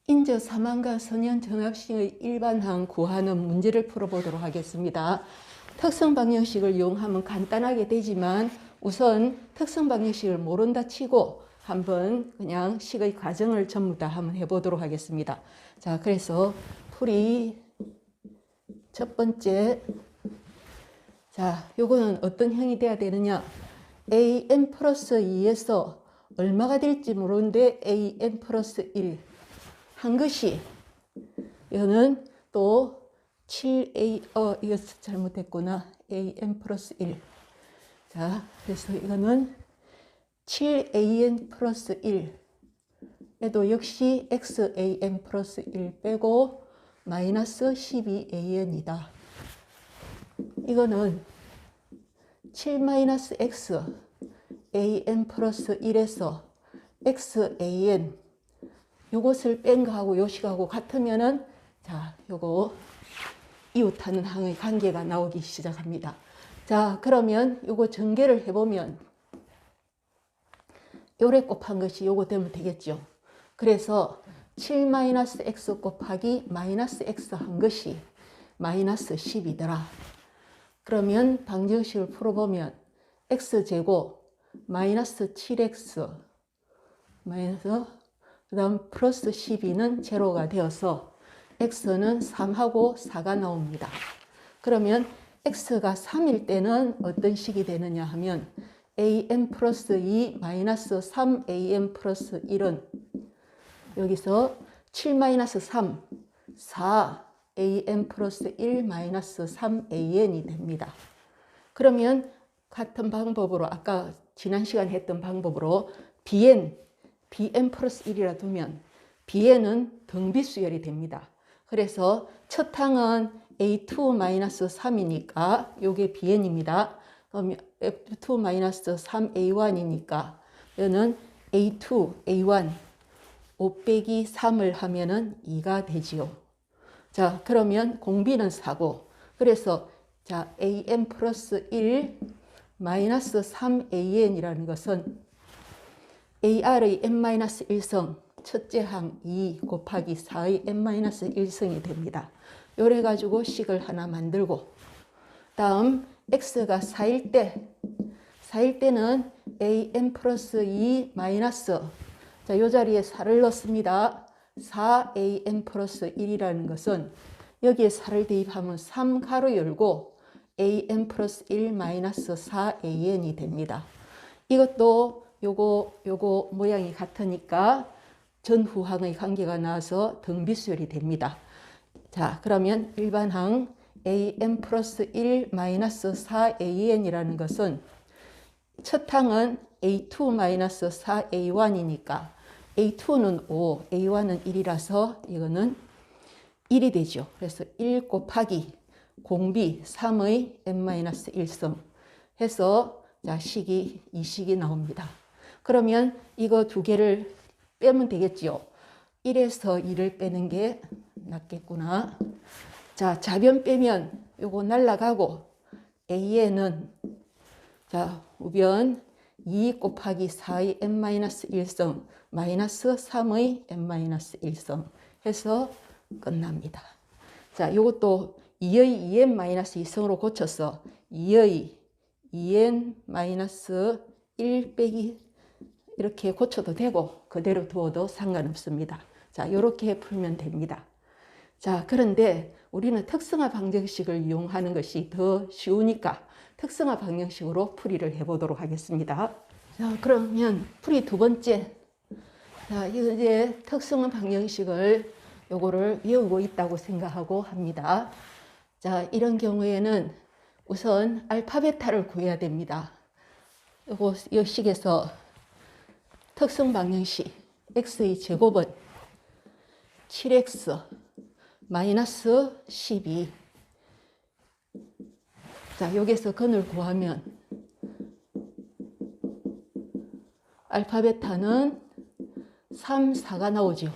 인저 사망과 선형 정합식의 일반항 구하는 문제를 풀어보도록 하겠습니다. 특성 방정식을 이용하면 간단하게 되지만 우선 특성 방정식을 모른다 치고 한번 그냥 식의 과정을 전부 다 한번 해보도록 하겠습니다. 자, 그래서 풀이 첫 번째, 자, 요거는 어떤 형이 돼야 되느냐? an 플러스 2에서 얼마가 될지 모르는데 an 플러스 1 한 것이, 이거는 또 7a, 이거 잘못했구나. an 플러스 1. 자, 그래서 이거는 7an 플러스 1. 에도 역시 xan 플러스 1 빼고 마이너스 12an이다. 이거는 7 마이너스 x an 플러스 1에서 xan 요것을 뺀 거하고 요식하고 같으면은 자, 요거 이웃하는 항의 관계가 나오기 시작합니다. 자, 그러면 요거 전개를 해보면 요래 곱한 것이 요거 되면 되겠죠. 그래서 7-x 곱하기 마이너스 x 한 것이 마이너스 10이더라. 그러면 방정식을 풀어보면 x제곱 마이너스 7x 마이너스 그 다음 플러스 12는 제로가 되어서 x는 3하고 4가 나옵니다. 그러면 x가 3일 때는 어떤 식이 되느냐 하면 an 플러스 2 마이너스 3an 플러스 1은 여기서 7 마이너스 3, 4an 플러스 1 마이너스 3an이 됩니다. 그러면 같은 방법으로 아까 지난 시간에 했던 방법으로 bn 플러스 1이라 두면 bn은 등비수열이 됩니다. 그래서 첫 항은 a2-3이니까 요게 bn입니다. 그럼 f2-3a1이니까 얘는 a2, a1 5 빼기 3을 하면은 2가 되지요. 자, 그러면 공비는 4고 그래서 자, an 플러스 1 마이너스 3an이라는 것은 ar의 n-1성 첫째 항 2 곱하기 4의 n-1성이 됩니다. 요래 가지고 식을 하나 만들고 다음 x가 4일 때는 an 플러스 2 마이너스 자, 요 자리에 4를 넣습니다. 4an 플러스 1이라는 것은 여기에 4를 대입하면 3 가로 열고 an 플러스 1 마이너스 4an이 됩니다. 이것도 요거 모양이 같으니까 전후항의 관계가 나와서 등비수열이 됩니다. 자, 그러면 일반항 an 플러스 1 마이너스 4an이라는 것은 첫 항은 a2 마이너스 4a1이니까 a2는 5, a1은 1이라서 이거는 1이 되죠. 그래서 1 곱하기 공비 3의 n-1성 해서 자, 식이 이 식이 나옵니다. 그러면 이거 두 개를 빼면 되겠죠. 1에서 2를 빼는 게 낫겠구나. 자, 좌변 빼면 요거 날라가고 an은 자, 우변 2 곱하기 4의 n-1성 마이너스 3의 n-1성 해서 끝납니다. 자, 요것도 2의 2n-2성으로 고쳐서 2의 2n-1 빼기 이렇게 고쳐도 되고 그대로 두어도 상관없습니다. 자, 이렇게 풀면 됩니다. 자, 그런데 우리는 특성화 방정식을 이용하는 것이 더 쉬우니까 특성화 방정식으로 풀이를 해보도록 하겠습니다. 자, 그러면 풀이 두 번째. 자, 이제 특성화 방정식을 요거를 외우고 있다고 생각하고 합니다. 자, 이런 경우에는 우선 알파 베타를 구해야 됩니다. 요거 이 식에서 특성 방정식 x의 제곱은 7x 마이너스 12. 자, 여기서 근을 구하면 알파 베타는 3, 4가 나오죠.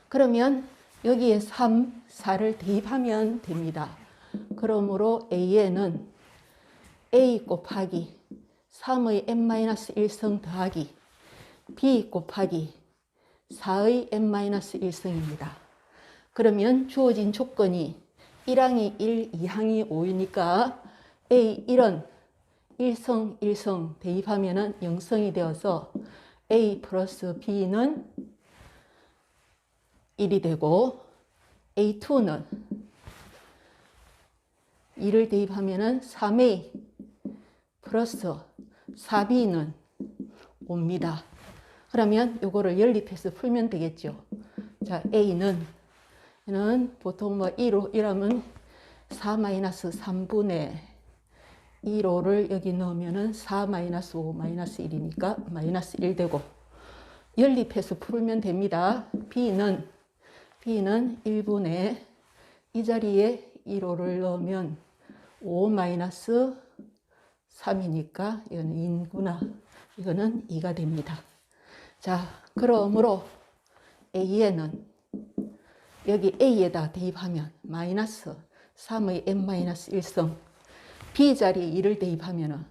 그러면 여기에 3, 4를 대입하면 됩니다. 그러므로 an은 a 곱하기 3의 n-1성 더하기 b 곱하기 4의 n-1승입니다. 그러면 주어진 조건이 1항이 1, 2항이 5이니까 A1은 1성, 1성 대입하면 0성이 되어서 A 플러스 B는 1이 되고 A2는 2를 대입하면 3A 플러스 4B는 5입니다. 그러면 이거를 연립해서 풀면 되겠죠. 자, A는 보통 뭐 1하면 4-3분의 1호를 여기 넣으면 4-5-1이니까 -1 되고 연립해서 풀면 됩니다. B는 1분의 이 자리에 1호를 넣으면 5-3이니까 이거는 2구나. 이거는 2가 됩니다. 자, 그러므로 A에는 여기 A에다 대입하면 마이너스 3의 n-1성 B 자리에 2를 대입하면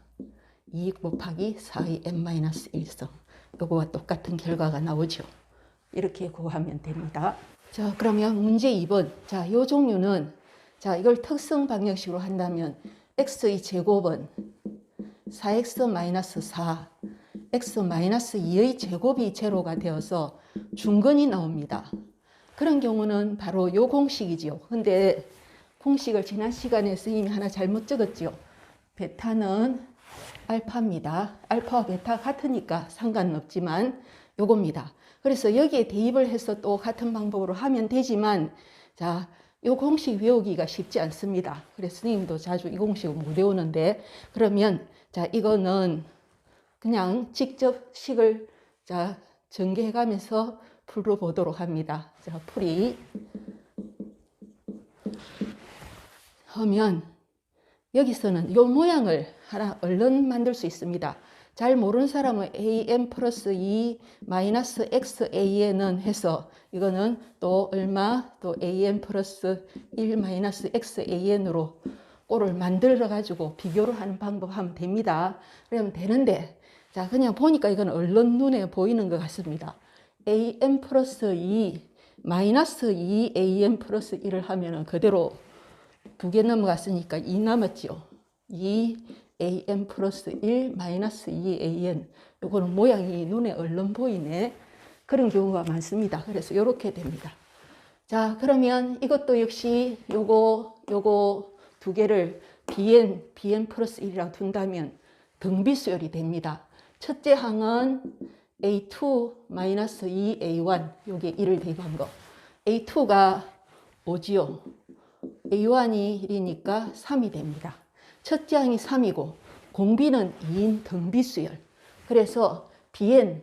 2 곱하기 4의 n-1성 이거와 똑같은 결과가 나오죠. 이렇게 구하면 됩니다. 자, 그러면 문제 2번. 자, 이 종류는 자, 이걸 특성 방정식으로 한다면 x의 제곱은 4x-4 x-2의 제곱이 제로가 되어서 중근이 나옵니다. 그런 경우는 바로 이 공식이지요. 근데 공식을 지난 시간에 선생님이 하나 잘못 적었죠. 베타는 알파입니다. 알파와 베타 같으니까 상관은 없지만 요겁니다. 그래서 여기에 대입을 해서 또 같은 방법으로 하면 되지만 자, 이 공식 외우기가 쉽지 않습니다. 그래서 선생님도 자주 이 공식을 못 외우는데 그러면 자, 이거는 그냥 직접 식을 자, 전개해 가면서 풀어보도록 합니다. 자, 풀이 하면 여기서는 이 모양을 하나 얼른 만들 수 있습니다. 잘 모르는 사람은 an 플러스 2 마이너스 xan은 해서 이거는 또 얼마 또 an 플러스 1 마이너스 xan으로 꼴을 만들어 가지고 비교를 하는 방법 하면 됩니다. 그러면 되는데 자, 그냥 보니까 이건 얼른 눈에 보이는 것 같습니다. an 플러스 2 마이너스 2an 플러스 1을 하면은 그대로 2개 넘어갔으니까 2 남았죠. 2an 플러스 1 마이너스 2an. 요거는 모양이 눈에 얼른 보이네. 그런 경우가 많습니다. 그래서 이렇게 됩니다. 자, 그러면 이것도 역시 요거 두 개를 bn 플러스 1이라고 둔다면 등비수열이 됩니다. 첫째 항은 a2 마이너스 2a1 요게 1을 대입한 거. a2가 5지요. a1이 1이니까 3이 됩니다. 첫째 항이 3이고 공비는 2인 등비수열. 그래서 bn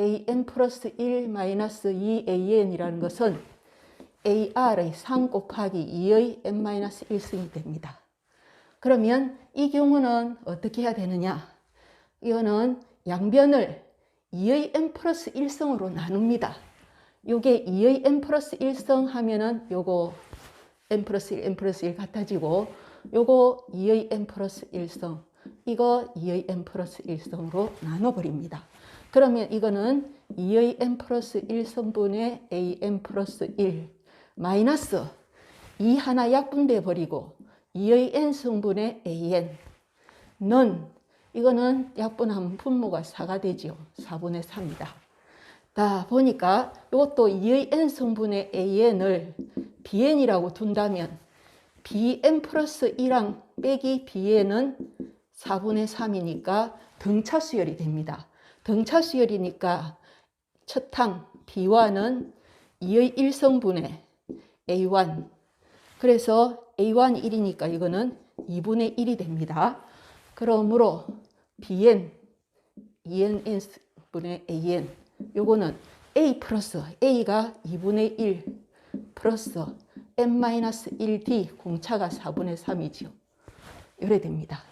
an 플러스 1 마이너스 2an이라는 것은 ar의 3 곱하기 2의 n-1승이 됩니다. 그러면 이 경우는 어떻게 해야 되느냐? 이거는 양변을 2의 n 플러스 1성으로 나눕니다. 요게 2의 n 플러스 1성 하면은 요거 n 플러스 1, n 플러스 1 같아지고 요거 2의 n 플러스 1성 이거 2의 n 플러스 1성으로 나눠버립니다. 그러면 이거는 2의 n 플러스 1성분의 an 플러스 1 마이너스 2 하나 약분돼 버리고 2의 n성분의 an는 이거는 약분하면 분모가 4가 되죠. 4분의 3이다. 다 보니까 이것도 2의 n성분의 an을 bn이라고 둔다면 bn 플러스 1항 빼기 bn은 4분의 3이니까 등차 수열이 됩니다. 등차 수열이니까 첫 항 b1은 2의 1성분의 a1 그래서 a1 1이니까 이거는 2분의 1이 됩니다. 그러므로 bn 2n분의 an 요거는 a 플러스 a가 2분의 1 플러스 n-1d 공차가 4분의 3이죠. 이래 됩니다.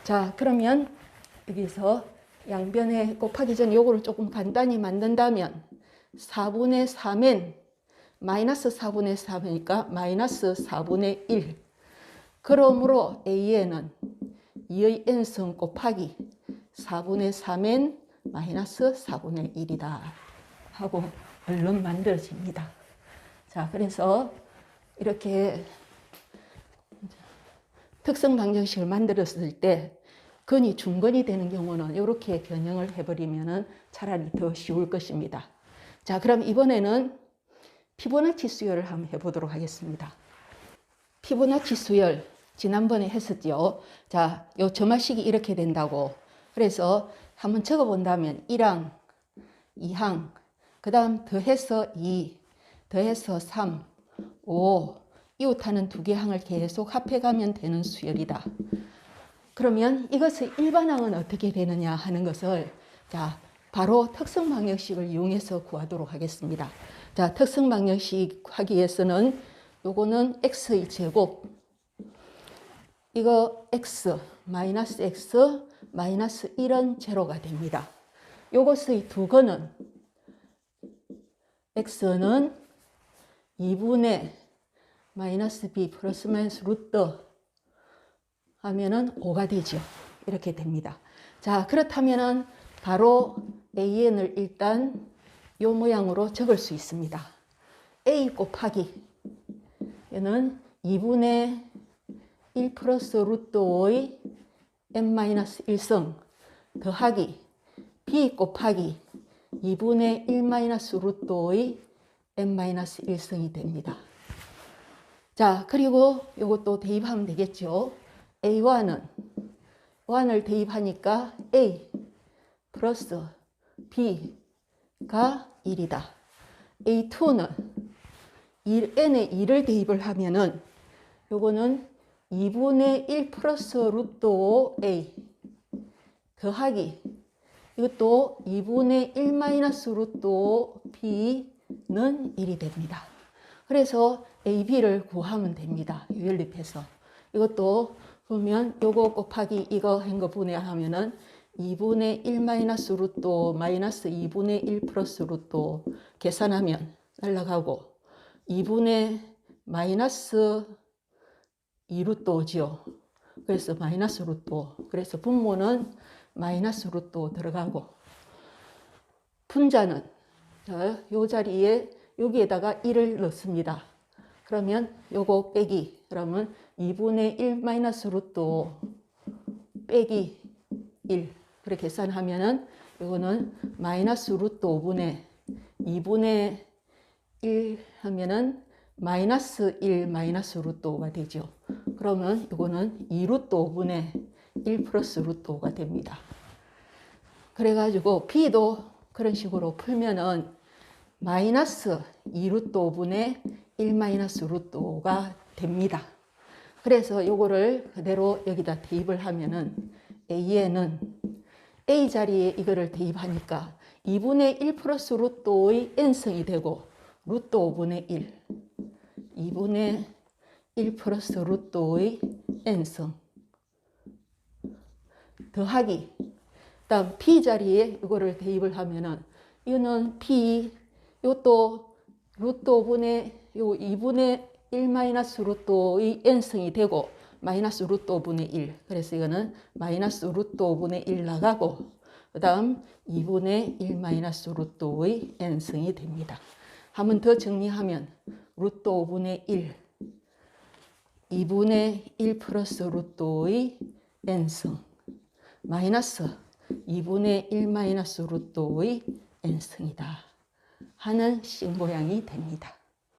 자, 그러면 여기서 양변에 곱하기 전에 요거를 조금 간단히 만든다면 4분의 3n 마이너스 4분의 3이니까 마이너스 4분의 1 그러므로 an은 2의 n승 곱하기 4분의 3n 마이너스 4분의 1이다 하고 얼른 만들어집니다. 자, 그래서 이렇게 특성 방정식을 만들었을 때 근이 중근이 되는 경우는 이렇게 변형을 해버리면 차라리 더 쉬울 것입니다. 자, 그럼 이번에는 피보나치 수열을 한번 해보도록 하겠습니다. 피보나치 수열 지난번에 했었죠. 자, 요 점화식이 이렇게 된다고. 그래서 한번 적어본다면 1항, 2항, 그 다음 더해서 2, 더해서 3, 5, 이웃하는 두 개 항을 계속 합해가면 되는 수열이다. 그러면 이것의 일반항은 어떻게 되느냐 하는 것을 자, 바로 특성 방정식을 이용해서 구하도록 하겠습니다. 자, 특성 방정식 하기 위해서는 요거는 x의 제곱, 이거 x, 마이너스 x, 마이너스 1은 제로가 됩니다. 요것의 두 근은 x는 2분의 마이너스 b 플러스 마이너스 루트 하면은 5가 되죠. 이렇게 됩니다. 자, 그렇다면은 바로 an을 일단 요 모양으로 적을 수 있습니다. a 곱하기 얘는 2분의 1 플러스 루트 5의 n-1승 더하기 b 곱하기 2분의 1 마이너스 루트 5의 n-1승이 됩니다. 자, 그리고 요것도 대입하면 되겠죠. A1은 1을 대입하니까 A 플러스 B가 1이다. A2는 n에 2를 대입을 하면은 요거는 2분의 1 플러스 루트 5A 더하기 이것도 2분의 1 마이너스 루트 5B는 1이 됩니다. 그래서 A, B를 구하면 됩니다. 연립해서. 이것도 보면 요거 곱하기 이거 한 거 분해하면은 2분의 1 마이너스 루트 5 마이너스 2분의 1 플러스 루트 5 계산하면 날라가고 2분의 마이너스 2 루트 5죠. 그래서 마이너스 루트 5. 그래서 분모는 마이너스 루트 5 들어가고 분자는 요 자리에 여기에다가 1을 넣습니다. 그러면 요거 빼기 그러면 2분의 1 마이너스 루트 5 빼기 1 그렇게 계산하면은 이거는 마이너스 루트 5분의 2분의 1 하면은 마이너스 1 마이너스 루트 5가 되죠. 그러면 이거는 2 루트 5분의 1 플러스 루트 5가 됩니다. 그래가지고 B도 그런 식으로 풀면은 마이너스 2 루트 5분의 1 마이너스 루트 5가 됩니다. 그래서 요거를 그대로 여기다 대입을 하면은 A에는 A 자리에 이거를 대입하니까 2분의 1 플러스 루트 5의 n승이 되고 루트 5분의 1 2분의 1 플러스 루트 5의 n승 더하기 다음 P 자리에 이거를 대입을 하면은 이거는 P 이것도 루트 5분의 요 2분의 1 마이너스 루트 5의 n승이 되고 마이너스 루트 5분의 1 그래서 이거는 마이너스 루트 5분의 1 나가고 그 다음 2분의 1 마이너스 루트 5의 n승이 됩니다. 한 번 더 정리하면 루트 5분의 1 2분의 1 플러스 루트 5의 n승 마이너스 2분의 1 마이너스 루트 5의 n승이다 하는 식 모양이 됩니다.